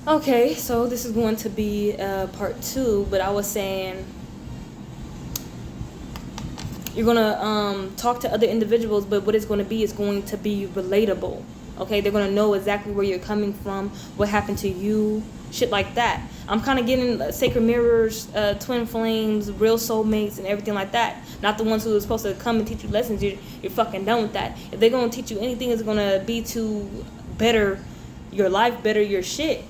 Okay, so this is going to be part 2, but I was saying you're gonna talk to other individuals, but what it's going to be is going to be relatable. Okay, they're gonna know exactly where you're coming from, what happened to you, shit like that. I'm kind of getting sacred mirrors, twin flames, real soulmates, and everything like that. Not the ones who are supposed to come and teach you lessons. You're fucking done with that. If they're gonna teach you anything, it's gonna be to better your life, better your shit.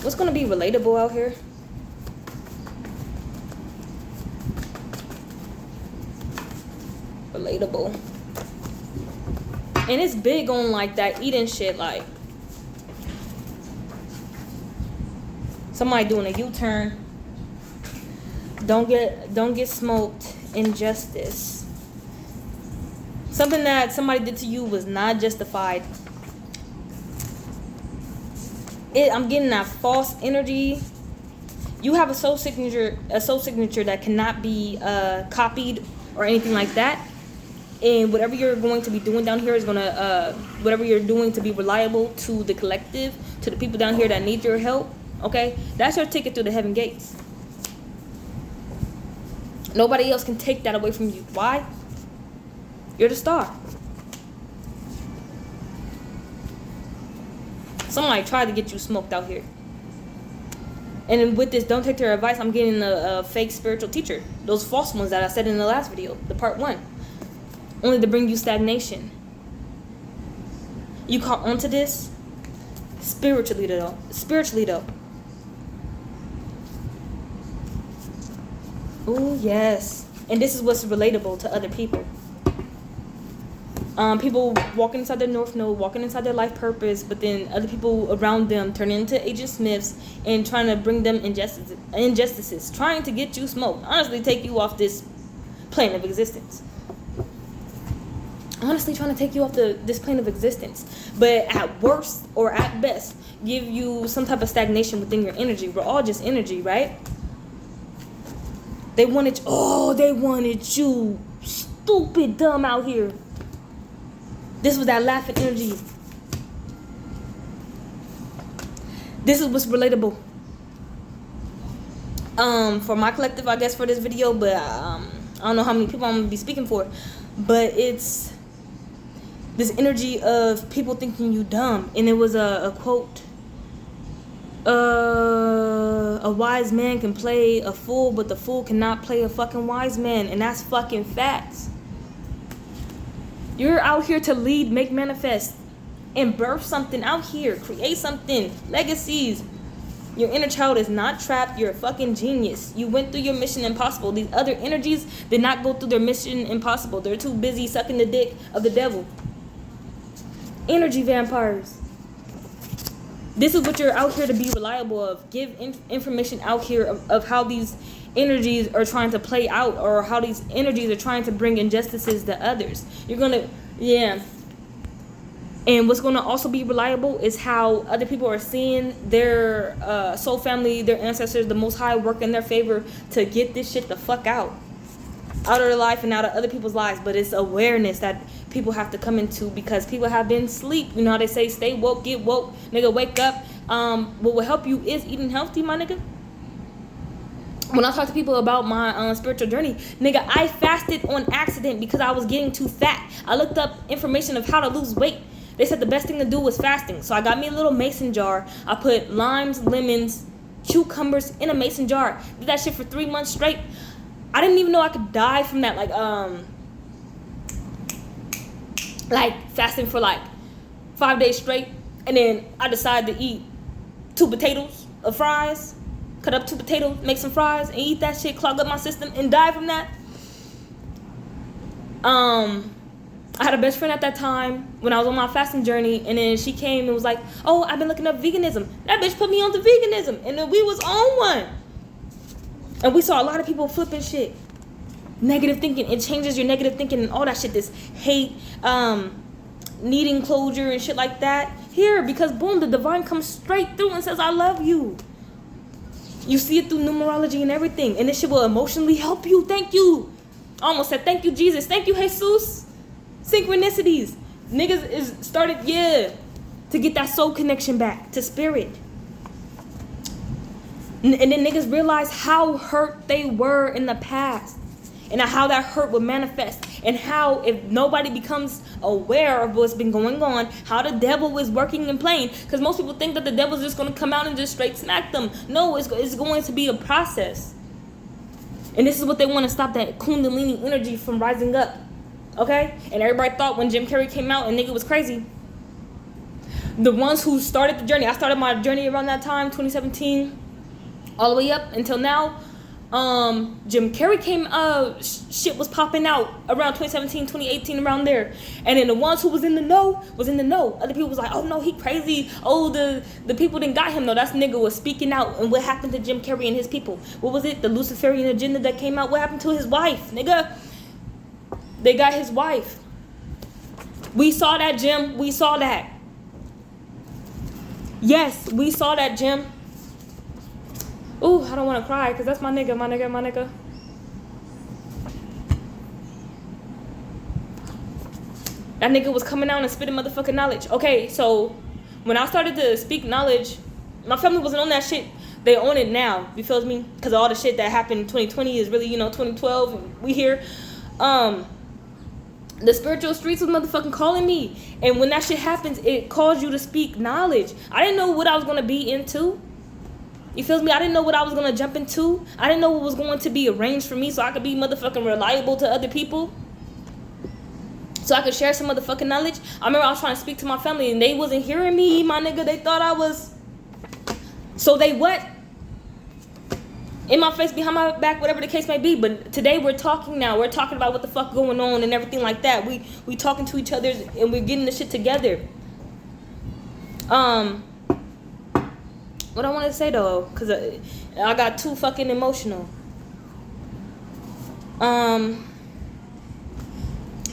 What's gonna be relatable out here? Relatable. And it's big on like that eating shit, like somebody doing a U-turn. Don't get smoked. Injustice. Something that somebody did to you was not justified. I'm getting that false energy. You have a soul signature that cannot be copied or anything like that. And whatever you're going to be doing down here is gonna whatever you're doing to be reliable to the collective, to the people down here that need your help. Okay, that's your ticket through the heaven gates. Nobody else can take that away from you. Why? You're the star. Somebody tried to get you smoked out here. And with this, don't take their advice. I'm getting a fake spiritual teacher. Those false ones that I said in the last video, the part 1. Only to bring you stagnation. You caught onto this spiritually though. Oh yes. And this is what's relatable to other people. People walking inside their North Node, walking inside their life purpose, but then other people around them turn into Agent Smiths and trying to bring them injustices, trying to get you smoked. Honestly, take you off this plane of existence. Honestly, trying to take you off this plane of existence. But at worst or at best, give you some type of stagnation within your energy. We're all just energy, right? They wanted you stupid dumb out here. This was that laughing energy. This is what's relatable. For my collective, I guess, for this video, but I don't know how many people I'm gonna be speaking for. But it's this energy of people thinking you dumb. And it was a quote. A wise man can play a fool, but the fool cannot play a fucking wise man. And that's fucking facts. You're out here to lead, make, manifest, and birth something out here. Create something. Legacies. Your inner child is not trapped. You're a fucking genius. You went through your mission impossible. These other energies did not go through their mission impossible. They're too busy sucking the dick of the devil. Energy vampires. This is what you're out here to be reliable of. Give information out here of how these energies are trying to play out, or how these energies are trying to bring injustices to others. You're gonna, yeah. And what's gonna also be reliable is how other people are seeing their soul family, their ancestors, the Most High work in their favor to get this shit the fuck out of their life and out of other people's lives. But it's awareness that people have to come into, because people have been asleep. You know how they say, stay woke, get woke, nigga, wake up. What will help you is eating healthy, my nigga. When I talk to people about my spiritual journey, nigga, I fasted on accident because I was getting too fat. I looked up information of how to lose weight. They said the best thing to do was fasting. So I got me a little mason jar. I put limes, lemons, cucumbers in a mason jar. Did that shit for 3 months straight. I didn't even know I could die from that. Like fasting for like 5 days straight. And then I decided to eat 2 potatoes of fries. Cut up 2 potatoes, make some fries, and eat that shit, clog up my system, and die from that. I had a best friend at that time when I was on my fasting journey, and then she came and was like, oh, I've been looking up veganism. That bitch put me on to veganism, and then we was on one. And we saw a lot of people flipping shit. Negative thinking, it changes your negative thinking and all that shit, this hate, needing closure and shit like that. Here, because boom, the divine comes straight through and says, I love you. You see it through numerology and everything. And this shit will emotionally help you. Thank you. I almost said thank you, Jesus. Thank you, Jesus. Synchronicities. Niggas is started, to get that soul connection back to spirit. And then niggas realize how hurt they were in the past. And how that hurt would manifest. And how if nobody becomes aware of what's been going on, how the devil is working and playing. Because most people think that the devil's just going to come out and just straight smack them. No, it's going to be a process. And this is what they want to stop, that Kundalini energy from rising up. Okay? And everybody thought when Jim Carrey came out and nigga was crazy. The ones who started the journey, I started my journey around that time, 2017, all the way up until now. Jim Carrey came, shit was popping out around 2017, 2018, around there. And then the ones who was in the know. Other people was like, oh no, he crazy. Oh, the people didn't got him. No, that nigga was speaking out. And what happened to Jim Carrey and his people? What was it? The Luciferian agenda that came out? What happened to his wife, nigga? They got his wife. We saw that, Jim. We saw that. Yes, we saw that, Jim. Ooh, I don't want to cry because that's my nigga. That nigga was coming out and spitting motherfucking knowledge. Okay, so when I started to speak knowledge, my family wasn't on that shit. They own it now. You feel me? Because all the shit that happened in 2020 is really, 2012. And we here. The spiritual streets was motherfucking calling me. And when that shit happens, it calls you to speak knowledge. I didn't know what I was going to be into. You feel me? I didn't know what I was going to jump into. I didn't know what was going to be arranged for me so I could be motherfucking reliable to other people. So I could share some motherfucking knowledge. I remember I was trying to speak to my family and they wasn't hearing me, my nigga. They thought I was... So they what? In my face, behind my back, whatever the case may be. But today we're talking now. We're talking about what the fuck going on and everything like that. We talking to each other and we're getting the shit together. What I want to say though, because I got too fucking emotional.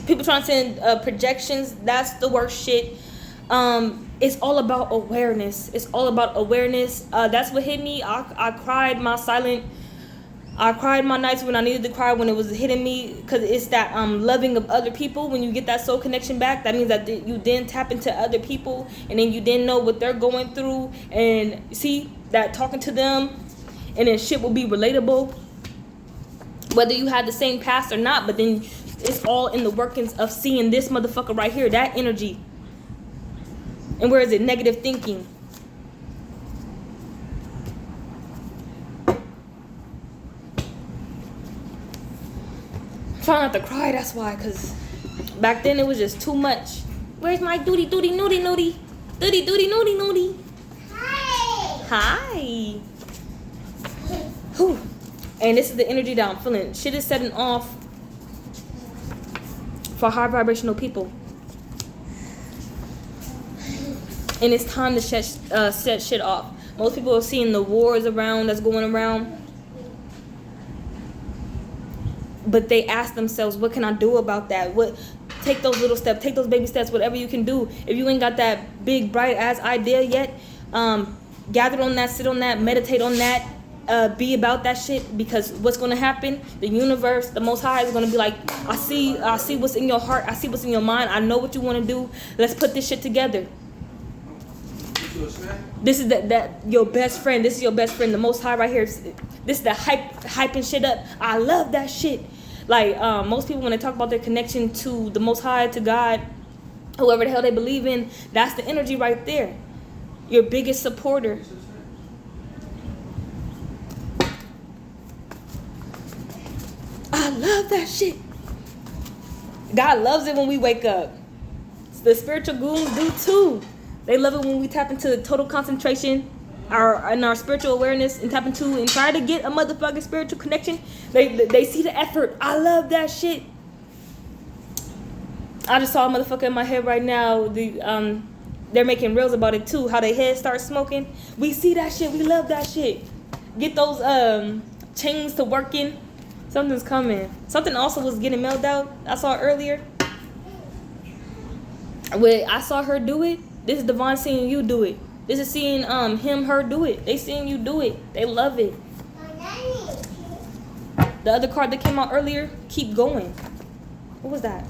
People trying to send projections. That's the worst shit. It's all about awareness. It's all about awareness. That's what hit me. I cried I cried my nights when I needed to cry, when it was hitting me, because it's that loving of other people. When you get that soul connection back, that means that you then tap into other people, and then you then know what they're going through, and see that talking to them, and then shit will be relatable, whether you had the same past or not. But then it's all in the workings of seeing this motherfucker right here, that energy. And where is it? Negative thinking. Try not to cry, that's why, because back then it was just too much. Where's my duty nudie? Hi. Whew. And this is the energy that I'm feeling. Shit is setting off for high vibrational people. And it's time to set shit off. Most people are seeing the wars that's going around. But they ask themselves, what can I do about that? Take those little steps, take those baby steps, whatever you can do. If you ain't got that big, bright ass idea yet, gather on that, sit on that, meditate on that, be about that shit. Because what's going to happen, the universe, the Most High is going to be like, I see what's in your heart. I see what's in your mind. I know what you want to do. Let's put this shit together. This is your best friend. This is your best friend, the Most High right here. This is the hyping shit up. I love that shit. Like, most people, when they talk about their connection to the Most High, to God, whoever the hell they believe in, that's the energy right there. Your biggest supporter. I love that shit. God loves it when we wake up. The spiritual goons do too. They love it when we tap into total concentration, our spiritual awareness, and tap into and try to get a motherfucking spiritual connection. They see the effort. I love that shit. I just saw a motherfucker in my head right now. They're making reels about it too. How their heads start smoking. We see that shit. We love that shit. Get those chains to working. Something's coming. Something also was getting mailed out. I saw it earlier. I saw her do it. This is Devon seeing you do it. This is seeing her do it. They seeing you do it. They love it. The other card that came out earlier, keep going. What was that?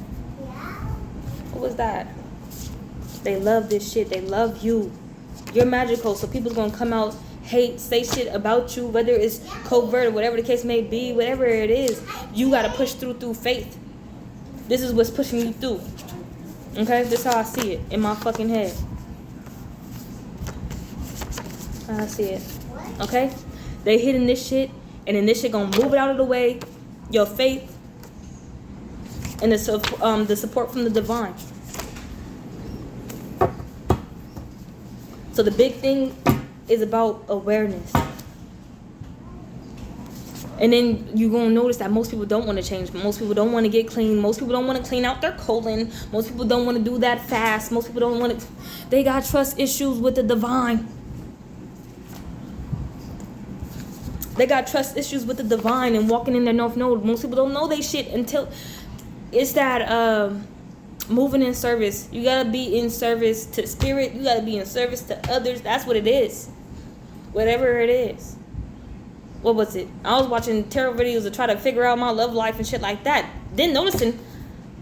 What was that? They love this shit. They love you. You're magical, so people's gonna come out, hate, say shit about you, whether it's covert or whatever the case may be, whatever it is. You gotta push through faith. This is what's pushing you through. Okay? This is how I see it in my fucking head. I see it. Okay? They hitting this shit, and then this shit gonna move it out of the way. Your faith and the support from the divine. So the big thing is about awareness. And then you're going to notice that most people don't want to change. Most people don't want to get clean. Most people don't want to clean out their colon. Most people don't want to do that fast. Most people don't want to. They got trust issues with the divine. They got trust issues with the divine and walking in their North Node. Most people don't know they shit until it's that moving in service. You got to be in service to spirit. You got to be in service to others. That's what it is. Whatever it is. What was it? I was watching tarot videos to try to figure out my love life and shit like that. Then noticing,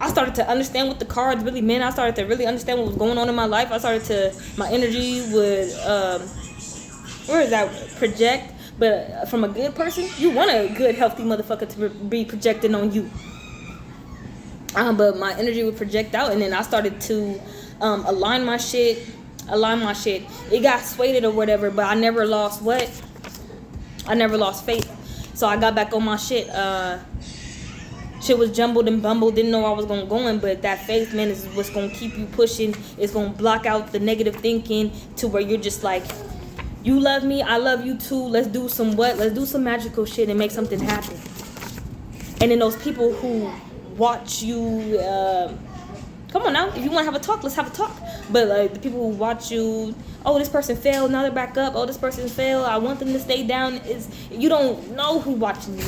I started to understand what the cards really meant. I started to really understand what was going on in my life. I started to, my energy would, project. But from a good person, you want a good, healthy motherfucker to be projecting on you. But my energy would project out, and then I started to align my shit. It got swayed or whatever, but I never lost what? I never lost faith. So I got back on my shit. Shit was jumbled and bumbled. Didn't know I was going to go in, but that faith, man, is what's going to keep you pushing. It's going to block out the negative thinking to where you're just like, you love me, I love you too. Let's do some what? Let's do some magical shit and make something happen. And then those people who watch you, come on now, if you want to have a talk, let's have a talk. But like the people who watch you, oh, this person failed, now they're back up. Oh, this person failed, I want them to stay down. Is you don't know who's watching you,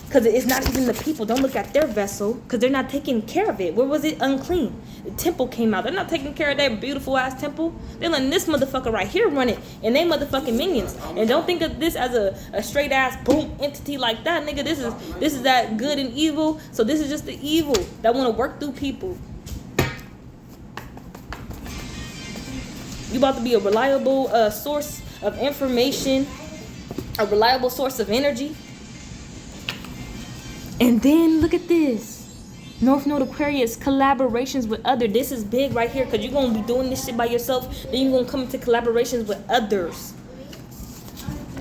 because it's not even the people. Don't look at their vessel, because they're not taking care of it. Where was it? Unclean. The temple came out. They're not taking care of that beautiful ass temple. They're letting this motherfucker right here run it, and they motherfucking minions. And don't think of this as a straight ass boom entity like that, nigga. This is that good and evil. So this is just the evil that want to work through people. You about to be a reliable source of information, a reliable source of energy. And then look at this. North Node Aquarius, collaborations with others. This is big right here, because you're going to be doing this shit by yourself. Then you're going to come into collaborations with others.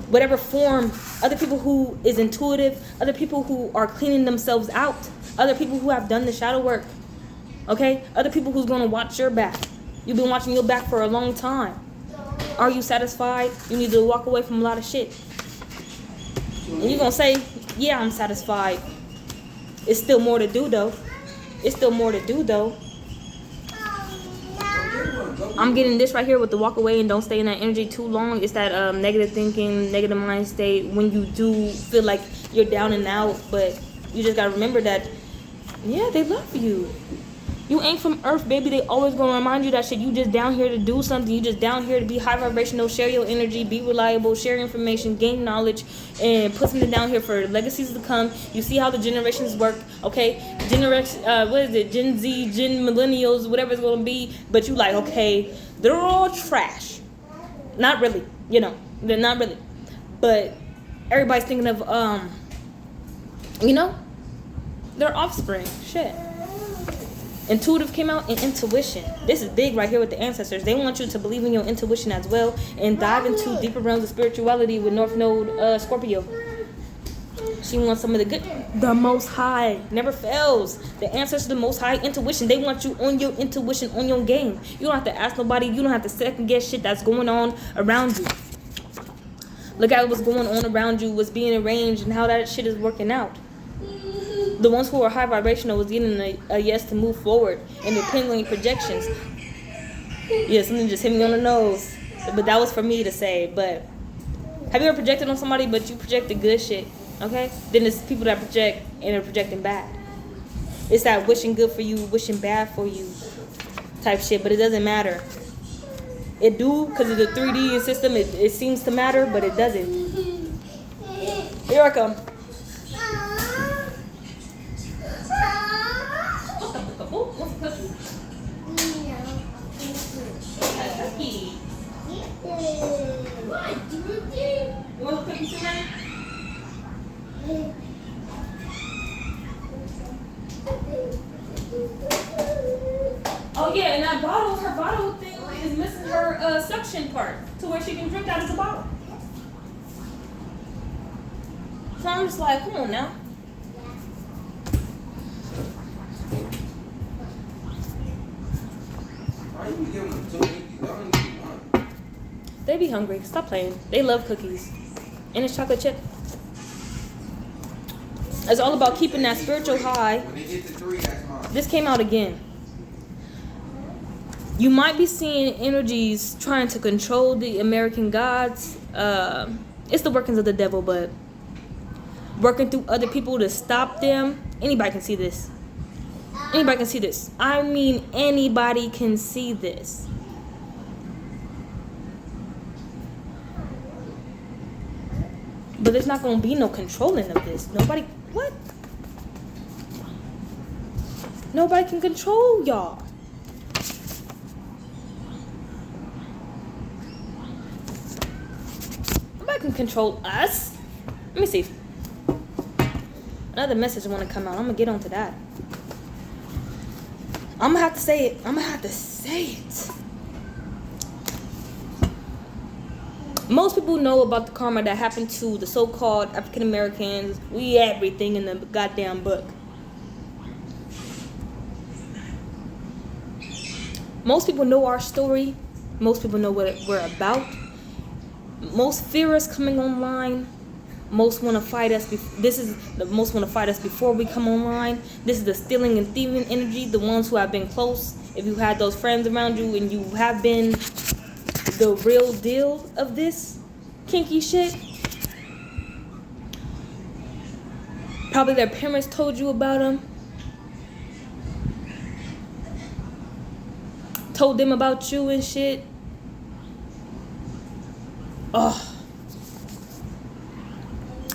Whatever form. Other people who is intuitive. Other people who are cleaning themselves out. Other people who have done the shadow work. Okay? Other people who's going to watch your back. You've been watching your back for a long time. Are you satisfied? You need to walk away from a lot of shit. And you're going to say, yeah, I'm satisfied. It's still more to do, though. I'm getting this right here with the walk away and don't stay in that energy too long. It's that negative thinking, negative mind state when you do feel like you're down and out. But you just got to remember that, yeah, they love you. You ain't from Earth, baby. They always gonna remind you that shit. You just down here to do something. You just down here to be high vibrational, share your energy, be reliable, share information, gain knowledge, and put something down here for legacies to come. You see how the generations work, okay? What is it? Gen Z, Gen Millennials, whatever it's gonna be. But you like, okay, they're all trash. Not really, they're not really. But everybody's thinking of, their offspring. Shit. Intuitive came out, and intuition. This is big right here with the ancestors. They want you to believe in your intuition as well and dive into deeper realms of spirituality with North Node Scorpio. She wants some of the good. The Most High never fails. The ancestors, the Most High, intuition. They want you on your intuition, on your game. You don't have to ask nobody. You don't have to second guess shit that's going on around you. Look at what's going on around you, what's being arranged, and how that shit is working out. The ones who are high vibrational was getting a yes to move forward in their pendulum projections. Yeah, something just hit me on the nose. But that was for me to say. But have you ever projected on somebody but you projected good shit? Okay? Then there's people that project and are projecting bad. It's that wishing good for you, wishing bad for you type shit. But it doesn't matter. It do, because of the 3D system, it seems to matter, but it doesn't. Here I come. What's the cookie? Cookie. What? You want a cookie tonight? Oh yeah, and that bottle, her bottle thing is missing her suction part to where she can drink out of the bottle. So I'm just like, come on now. Why you giving them 2 cookies? I only need 1. They be hungry. Stop playing. They love cookies. And it's chocolate chip. It's all about keeping that spiritual high. When they get to 3, that's mine. This came out again. You might be seeing energies trying to control the American gods. It's the workings of the devil, but working through other people to stop them. Anybody can see this. Anybody can see this. I mean, anybody can see this. But there's not going to be no controlling of this. Nobody, what? Nobody can control y'all. Nobody can control us. Let me see. Another message I want to come out. I'm going to get onto that. I'm going to have to say it. I'm going to have to say it. Most people know about the karma that happened to the so-called African Americans. We everything in the goddamn book. Most people know our story. Most people know what we're about. Most fear us coming online. Most want to fight us. Most want to fight us before we come online. This is the stealing and thieving energy. The ones who have been close. If you had those friends around you and you have been the real deal of this kinky shit. Probably their parents told you about them. Told them about you and shit. Oh.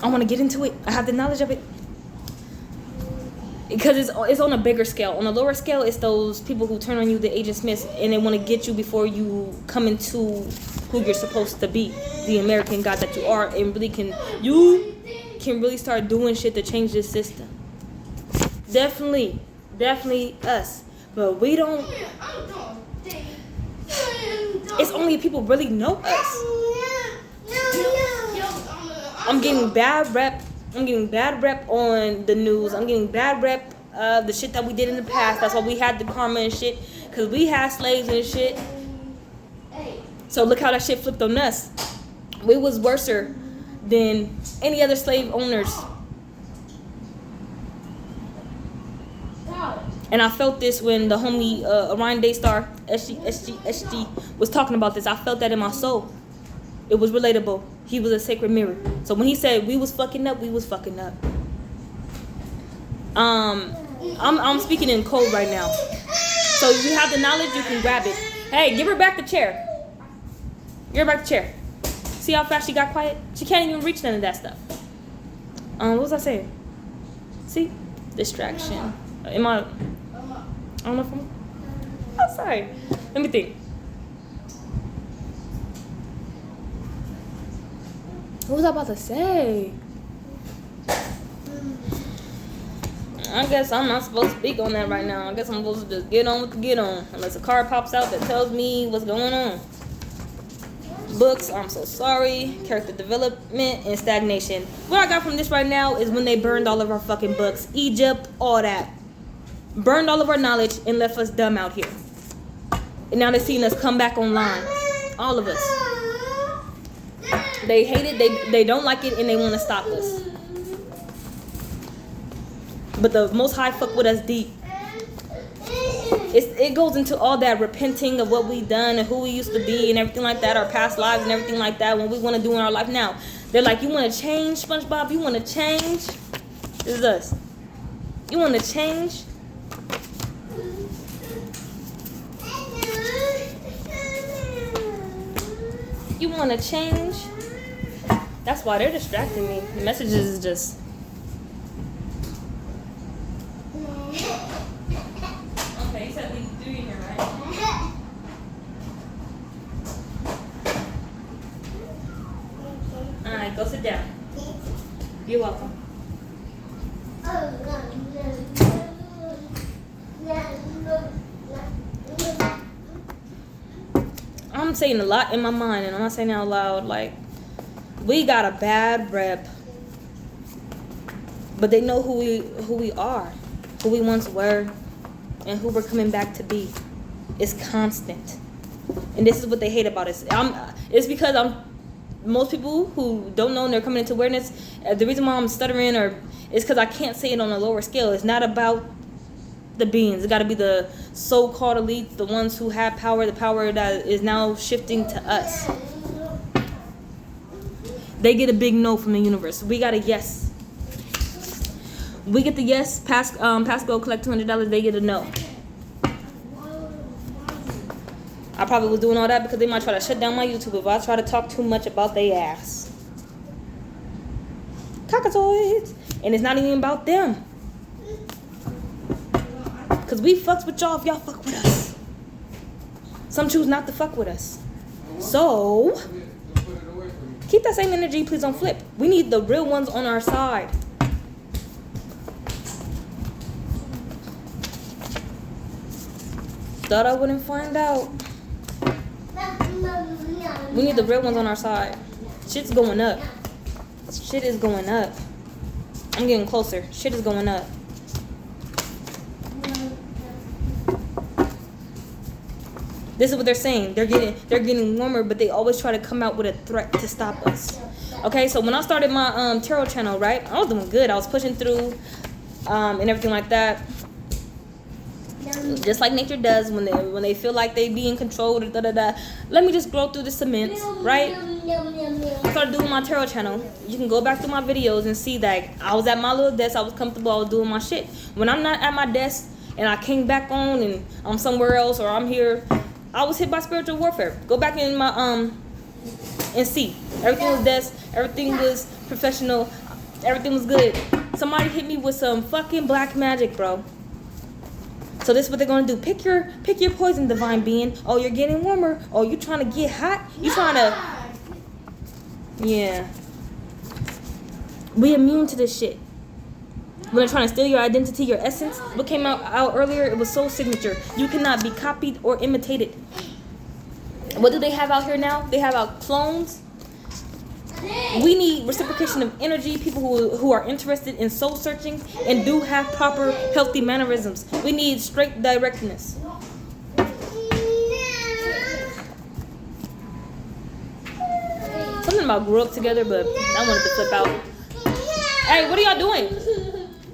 I want to get into it. I have the knowledge of it. Because it's on a bigger scale. On a lower scale, it's those people who turn on you, the Agent Smiths, and they want to get you before you come into who you're supposed to be, the American God that you are, and you can really start doing shit to change this system. Definitely us, but we don't. It's only people really know us. I'm getting bad rep. I'm getting bad rep on the news. I'm getting bad rep of the shit that we did in the past. That's why we had the karma and shit. Because we had slaves and shit. So look how that shit flipped on us. We was worser than any other slave owners. And I felt this when the homie Orion Daystar, SG, was talking about this. I felt that in my soul. It was relatable. He was a sacred mirror. So when he said we was fucking up, we was fucking up. I'm speaking in code right now. So if you have the knowledge, you can grab it. Hey, give her back the chair. Give her back the chair. See how fast she got quiet? She can't even reach none of that stuff. What was I saying? See? Distraction. I don't know if I'm sorry. Let me think. What was I about to say? I guess I'm not supposed to speak on that right now. I guess I'm supposed to just get on with the get on. Unless a card pops out that tells me what's going on. Books, I'm so sorry. Character development and stagnation. What I got from this right now is when they burned all of our fucking books. Egypt, all that. Burned all of our knowledge and left us dumb out here. And now they're seeing us come back online. All of us. They hate it, they don't like it, and they want to stop us. But the Most High fuck with us deep. It goes into all that repenting of what we done and who we used to be and everything like that, our past lives and everything like that, what we want to do in our life now. They're like, you want to change, SpongeBob? You want to change? This is us. You want to change? You want to change? That's why they're distracting me. The messages is just. Okay, you said leave 3 in here, right? Alright, go sit down. You're welcome. I'm saying a lot in my mind, and I'm not saying it out loud. Like, we got a bad rep, but they know who we are, who we once were, and who we're coming back to be. It's constant, and this is what they hate about us. It's because most people who don't know and they're coming into awareness. The reason why I'm stuttering is because I can't say it on a lower scale. It's not about the beings. It got to be the so-called elites, the ones who have power, the power that is now shifting to us. They get a big no from the universe. We got a yes. We get the yes. Pass go, collect $200. They get a no. I probably was doing all that because they might try to shut down my YouTube if I try to talk too much about their ass. Cockatoids. And it's not even about them. Because we fucks with y'all if y'all fuck with us. Some choose not to fuck with us. So, keep that same energy. Please don't flip. We need the real ones on our side. Thought I wouldn't find out. We need the real ones on our side. Shit's going up. Shit is going up. I'm getting closer. Shit is going up. This is what they're saying. They're getting warmer, but they always try to come out with a threat to stop us. Okay, so when I started my tarot channel, right, I was doing good. I was pushing through and everything like that. Just like nature does when they feel like they being controlled. Let me just grow through the cement, right? I started doing my tarot channel. You can go back to my videos and see that I was at my little desk. I was comfortable. I was doing my shit. When I'm not at my desk and I came back on and I'm somewhere else or I'm here, I was hit by spiritual warfare. Go back in my and see. Everything was desk. Everything was professional. Everything was good. Somebody hit me with some fucking black magic, bro. So this is what they're gonna do. Pick your poison, divine being. Oh, you're getting warmer. Oh, you trying to get hot? You trying to? Yeah. We immune to this shit. When they're trying to steal your identity, your essence. What came out earlier? It was soul signature. You cannot be copied or imitated. What do they have out here now? They have out clones. We need reciprocation of energy, people who are interested in soul searching and do have proper healthy mannerisms. We need straight directness. Something about grew up together, but I wanted to flip out. Hey, what are y'all doing?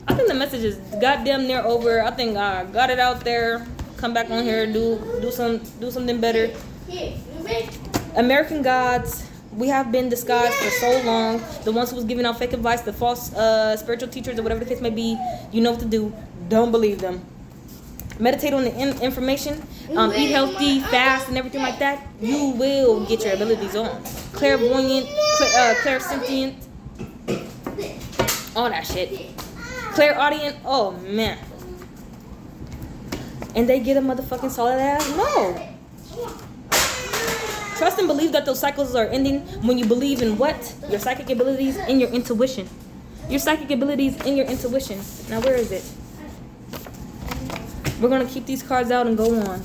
I think the message is goddamn near over. I think I got it out there. Come back on here, do something better. American gods. We have been disguised for so long. The ones who was giving out fake advice, the false spiritual teachers or whatever the case may be, you know what to do. Don't believe them. Meditate on the information. Eat healthy, fast, and everything like that. You will get your abilities on. Clairvoyant, clairsentient, all that shit. Clairaudient, oh man. And they get a motherfucking solid ass no. Trust and believe that those cycles are ending when you believe in what? Your psychic abilities and your intuition. Your psychic abilities and your intuition. Now, where is it? We're going to keep these cards out and go on.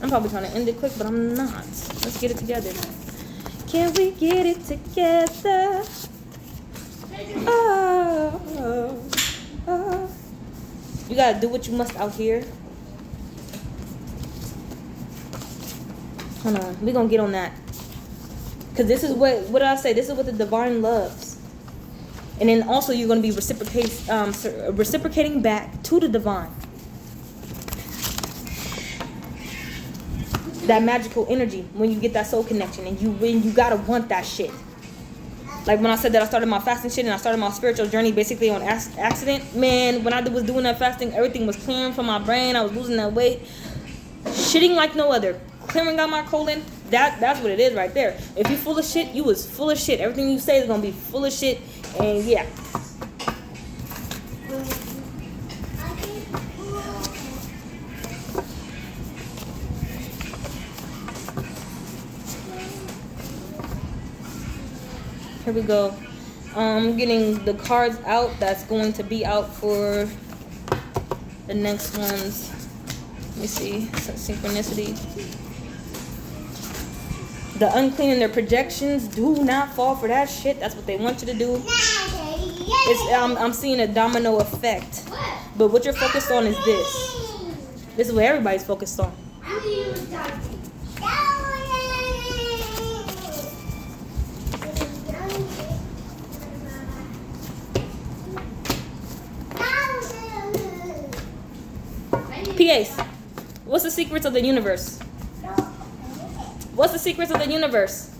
I'm probably trying to end it quick, but I'm not. Let's get it together. Can we get it together? Oh. You got to do what you must out here. Hold on, we're gonna get on that. Because this is what did I say? This is what the divine loves. And then also you're gonna be reciprocating back to the divine. That magical energy when you get that soul connection and you gotta want that shit. Like when I said that I started my fasting shit and I started my spiritual journey basically on accident. Man, when I was doing that fasting, everything was clearing from my brain. I was losing that weight. Shitting like no other. Clearing out my colon, That's what it is right there. If you full of shit, you was full of shit. Everything you say is gonna be full of shit, and yeah. Here we go. I'm getting the cards out that's going to be out for the next ones. Let me see. Synchronicity. The unclean and their projections, do not fall for that shit. That's what they want you to do. I'm seeing a domino effect. But what you're focused on is this. This is what everybody's focused on. PAs, what's the secrets of the universe? What's the secrets of the universe?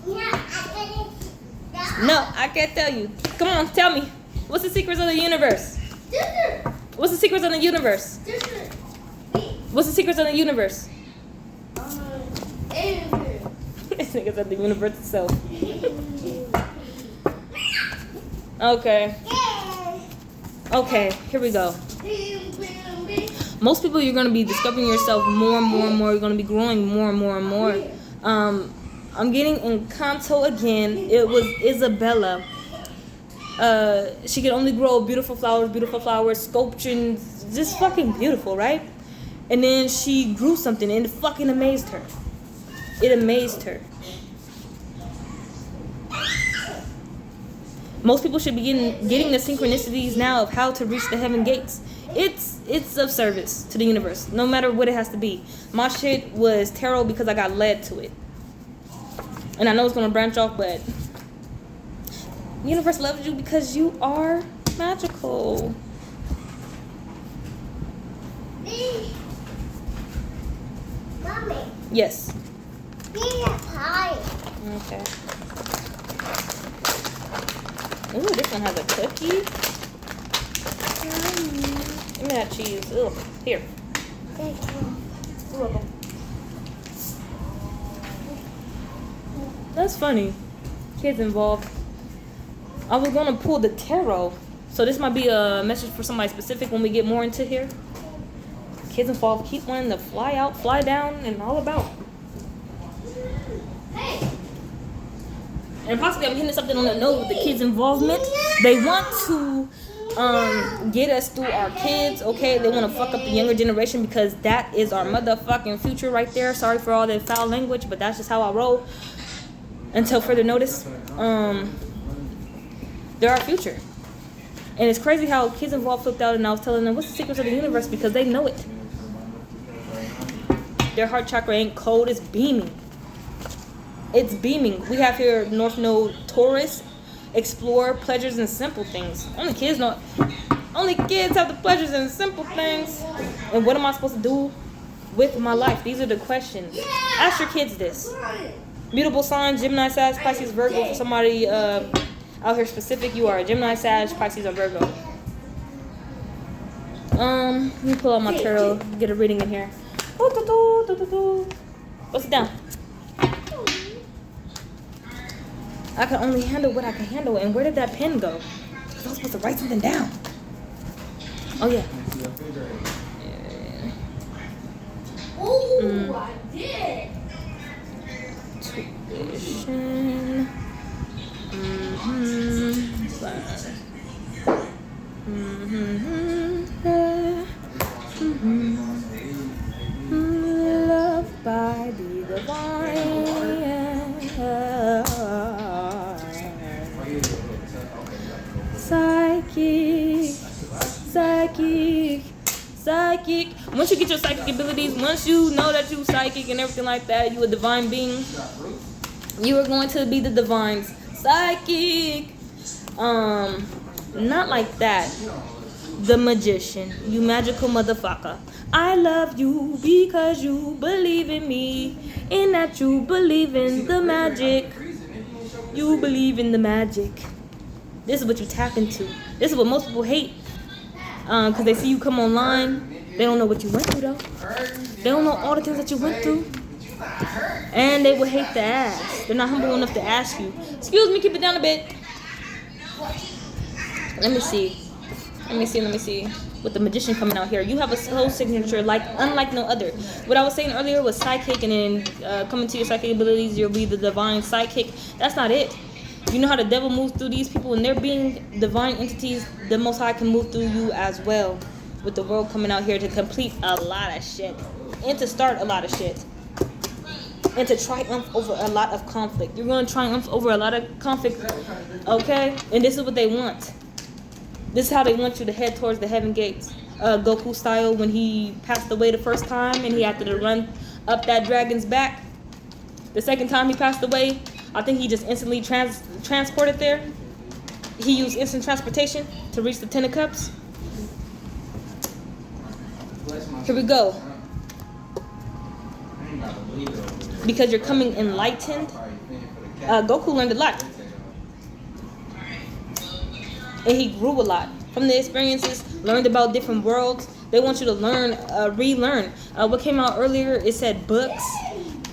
No, I can't tell you. Come on, tell me. What's the secrets of the universe? What's the secrets of the universe? What's the secrets of the universe? This nigga's at the universe itself. Okay. Okay, here we go. Most people, you're going to be discovering yourself more and more and more. You're going to be growing more and more and more. I'm getting Encanto again. It was Isabella. She could only grow beautiful flowers, sculptures, just fucking beautiful, right? And then she grew something and it fucking amazed her. It amazed her. Most people should be getting the synchronicities now of how to reach the heaven gates. It's of service to the universe, no matter what it has to be. My shit was tarot because I got led to it. And I know it's gonna branch off, but the universe loves you because you are magical. Mommy. Yes. Peanut pie. Okay. Ooh, this one has a cookie. Give me that cheese. Ugh. Here. Thank you. You're welcome. That's funny. Kids involved. I was gonna pull the tarot, so this might be a message for somebody specific when we get more into here. Kids involved keep wanting to fly out, fly down, and all about. Hey. And possibly I'm hitting something on the nose with the kids' involvement. They want to get us through our kids, okay? They want to fuck up the younger generation because that is our motherfucking future right there. Sorry for all the foul language, but that's just how I roll. Until further notice, they're our future. And it's crazy how kids involved flipped out and I was telling them, what's the secrets of the universe? Because they know it. Their heart chakra ain't cold, it's beaming. It's beaming. We have here North Node Taurus, explore pleasures and simple things. Only kids have the pleasures and simple things. And what am I supposed to do with my life? These are the questions. Ask your kids this. Mutable signs, Gemini, Sag, Pisces, Virgo. For somebody out here specific, you are a Gemini, Sag, Pisces, or Virgo. Let me pull out my tarot, get a reading in here. What's it down? I can only handle what I can handle. And where did that pen go? Because I was supposed to write something down. Oh, yeah. Ooh, I did. Tuition. Loved by the divine. Psychic. Once you get your psychic abilities, once you know that you psychic and everything like that, you a divine being, you are going to be the divines. Psychic. Not like that. The magician. You magical motherfucker. I love you because you believe in me. In that you believe in the magic. You believe in the magic. This is what you tap into. This is what most people hate. Because they see you come online. They don't know what you went through, though. They don't know all the things that you went through. And they will hate the ass. They're not humble enough to ask you. Excuse me, keep it down a bit. Let me see. With the magician coming out here, you have a soul signature unlike no other. What I was saying earlier was psychic, and then coming to your psychic abilities, you'll be the divine psychic. That's not it. You know how the devil moves through these people, and they're being divine entities. The Most High can move through you as well, with the world coming out here to complete a lot of shit, and to start a lot of shit, and to triumph over a lot of conflict. You're going to triumph over a lot of conflict, okay? And this is what they want. This is how they want you to head towards the heaven gates. Goku style, when he passed away the first time and he had to run up that dragon's back. The second time he passed away, I think he just instantly transported there. He used instant transportation to reach the Ten of Cups. Here we go. Because you're coming enlightened. Goku learned a lot. And he grew a lot from the experiences, learned about different worlds. They want you to learn, relearn. What came out earlier, it said books.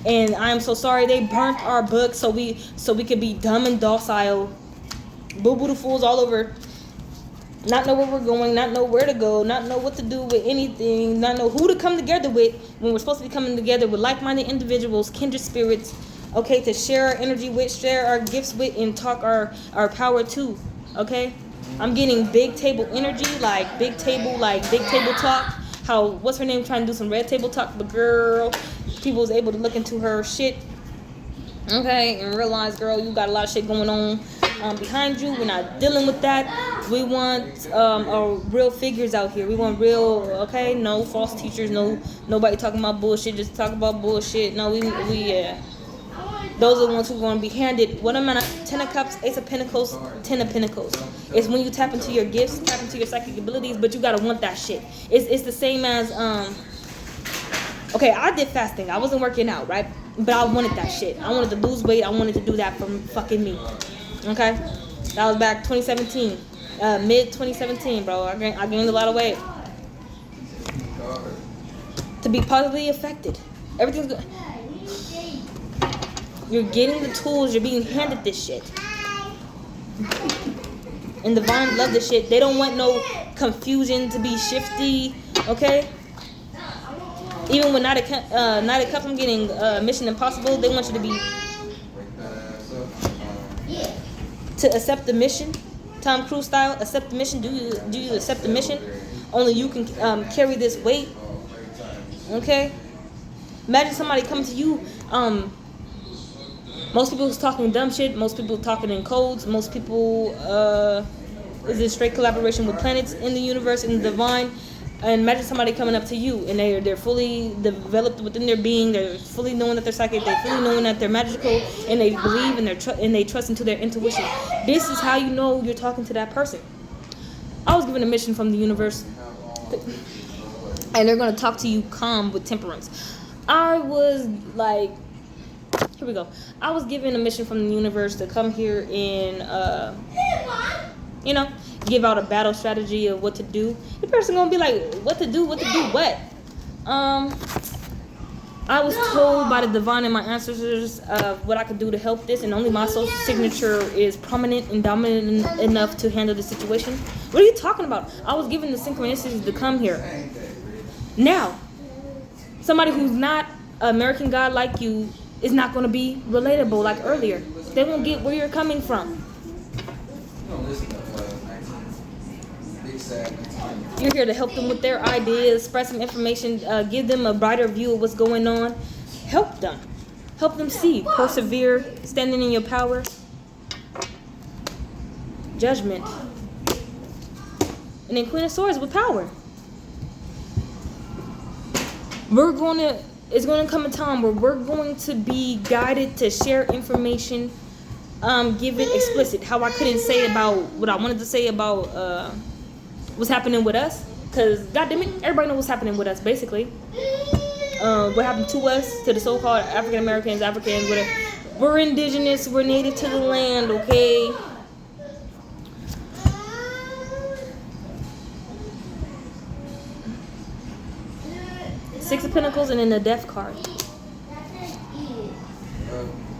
And I am so sorry they burnt our books so we could be dumb and docile. Boo-boo fools all over. Not know where we're going, not know where to go, not know what to do with anything, not know who to come together with when we're supposed to be coming together with like-minded individuals, kindred spirits, okay, to share our energy with, share our gifts with, and talk our power to, okay? I'm getting big table energy, like big table talk. How, what's her name, trying to do some red table talk, but girl, people was able to look into her shit, okay, and realize, girl, you got a lot of shit going on behind you. We're not dealing with that. We want real figures out here. We want real, okay, no false teachers, nobody talking about bullshit, just talk about bullshit. No, we those are the ones who are going to be handed. What am I? 10 of Cups, Ace of Pentacles, 10 of Pentacles. It's when you tap into your gifts, tap into your psychic abilities, but you got to want that shit. It's the same as, okay, I did fasting. I wasn't working out, right? But I wanted that shit. I wanted to lose weight. I wanted to do that for fucking me. Okay? That was back 2017. Mid-2017, bro. I gained a lot of weight. To be positively affected. Everything's good. You're getting the tools. You're being handed this shit. And the Divine love this shit. They don't want no confusion to be shifty. Okay? Even with Night of Cups, I'm getting Mission Impossible. They want you to be... to accept the mission. Tom Cruise style. Accept the mission. Do you accept the mission? Only you can carry this weight. Okay? Imagine somebody coming to you... most people is talking dumb shit. Most people talking in codes. Most people is in straight collaboration with planets in the universe, in the divine. And imagine somebody coming up to you and they're fully developed within their being. They're fully knowing that they're psychic. They're fully knowing that they're magical, and they believe and they trust into their intuition. This is how you know you're talking to that person. I was given a mission from the universe, and they're gonna talk to you calm with temperance. I was like, here we go. I was given a mission from the universe to come here and, give out a battle strategy of what to do. The person gonna be like, what to do? What? I was told by the divine and my ancestors what I could do to help this, and only my soul signature is prominent and dominant enough to handle the situation. What are you talking about? I was given the synchronicities to come here. Now, somebody who's not American God like you is not going to be relatable like earlier. They won't get where you're coming from. You're here to help them with their ideas, spread some information, give them a brighter view of what's going on. Help them. Help them see. Persevere. Standing in your power. Judgment. And then Queen of Swords with power. It's going to come a time where we're going to be guided to share information, give it explicit. How I couldn't say about what I wanted to say about what's happening with us. Because, goddammit, everybody knows what's happening with us, basically. What happened to us, to the so-called African Americans, Africans, whatever. We're indigenous, we're native to the land, okay? Six of Pentacles and then the Death card.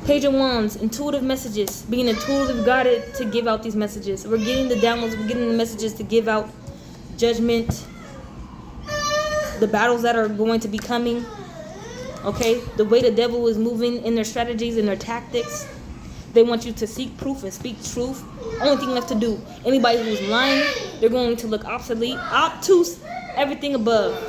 Page of Wands, intuitive messages. Being intuitive guided to give out these messages. We're getting the downloads, we're getting the messages to give out judgment. The battles that are going to be coming. Okay? The way the devil is moving in their strategies and their tactics. They want you to seek proof and speak truth. Only thing left to do. Anybody who's lying, they're going to look obsolete, obtuse, everything above.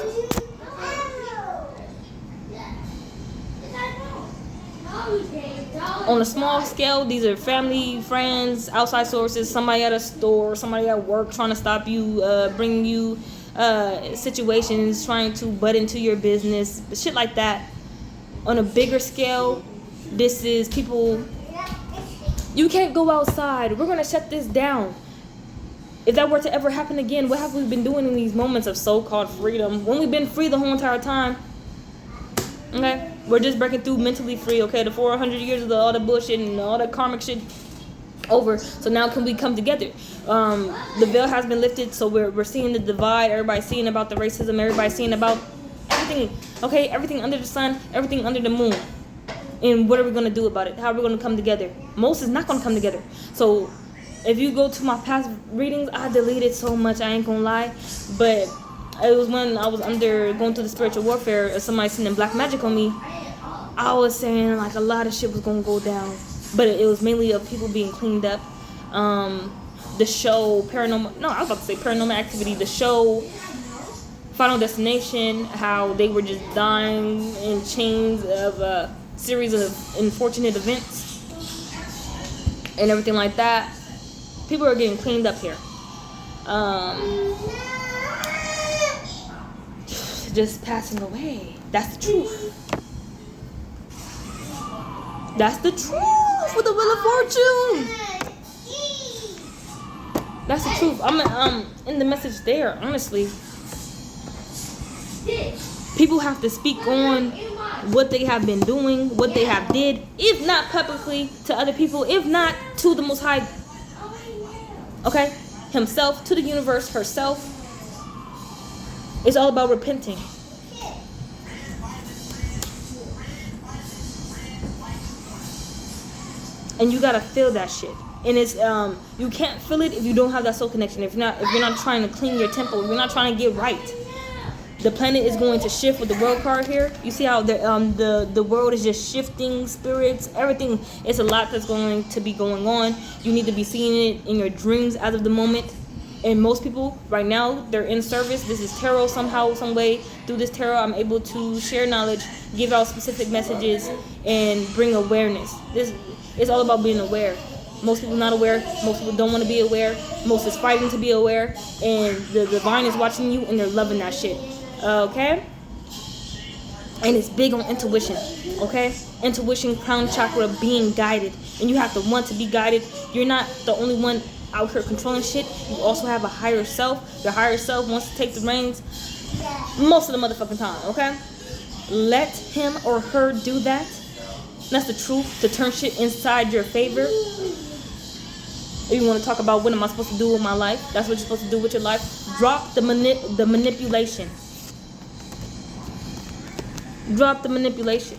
On a small scale, these are family, friends, outside sources, somebody at a store, somebody at work trying to stop you, bringing you situations, trying to butt into your business, shit like that. On a bigger scale, this is people, you can't go outside, we're going to shut this down. If that were to ever happen again, what have we been doing in these moments of so-called freedom when we've been free the whole entire time? Okay? We're just breaking through mentally free, okay? The 400 years of all the bullshit and all the karmic shit over. So now can we come together? The veil has been lifted, so we're seeing the divide. Everybody's seeing about the racism. Everybody's seeing about everything, okay? Everything under the sun, everything under the moon. And what are we going to do about it? How are we going to come together? Most is not going to come together. So if you go to my past readings, I deleted so much, I ain't going to lie. But it was when I was going through the spiritual warfare, somebody sending black magic on me. I was saying like a lot of shit was gonna go down, but it was mainly of people being cleaned up. The show Paranormal Activity, the show Final Destination, how they were just dying in chains of a series of unfortunate events and everything like that. People are getting cleaned up here. Just passing away. That's the truth. That's the truth with the Wheel of Fortune. That's the truth. I'm in the message there, honestly. People have to speak on what they have been doing, what they have did, if not publicly to other people, if not to the Most High. Okay? Himself, to the universe, herself. It's all about repenting. And you gotta feel that shit. And it's you can't feel it if you don't have that soul connection. If you're not trying to clean your temple, if you're not trying to get right. The planet is going to shift with the world card here. You see how the world is just shifting, spirits, everything. It's a lot that's going to be going on. You need to be seeing it in your dreams as of the moment. And most people right now, they're in service. This is tarot somehow, some way. Through this tarot, I'm able to share knowledge, give out specific messages, and bring awareness. It's all about being aware. Most people not aware. Most people don't want to be aware. Most is fighting to be aware. And the divine is watching you, and they're loving that shit. Okay? And it's big on intuition. Okay? Intuition, crown chakra, being guided. And you have to want to be guided. You're not the only one out here controlling shit. You also have a higher self. Your higher self wants to take the reins most of the motherfucking time. Okay? Let him or her do that. That's the truth, to turn shit inside your favor. If you want to talk about what am I supposed to do with my life, that's what you're supposed to do with your life. Drop the manipulation. Drop the manipulation.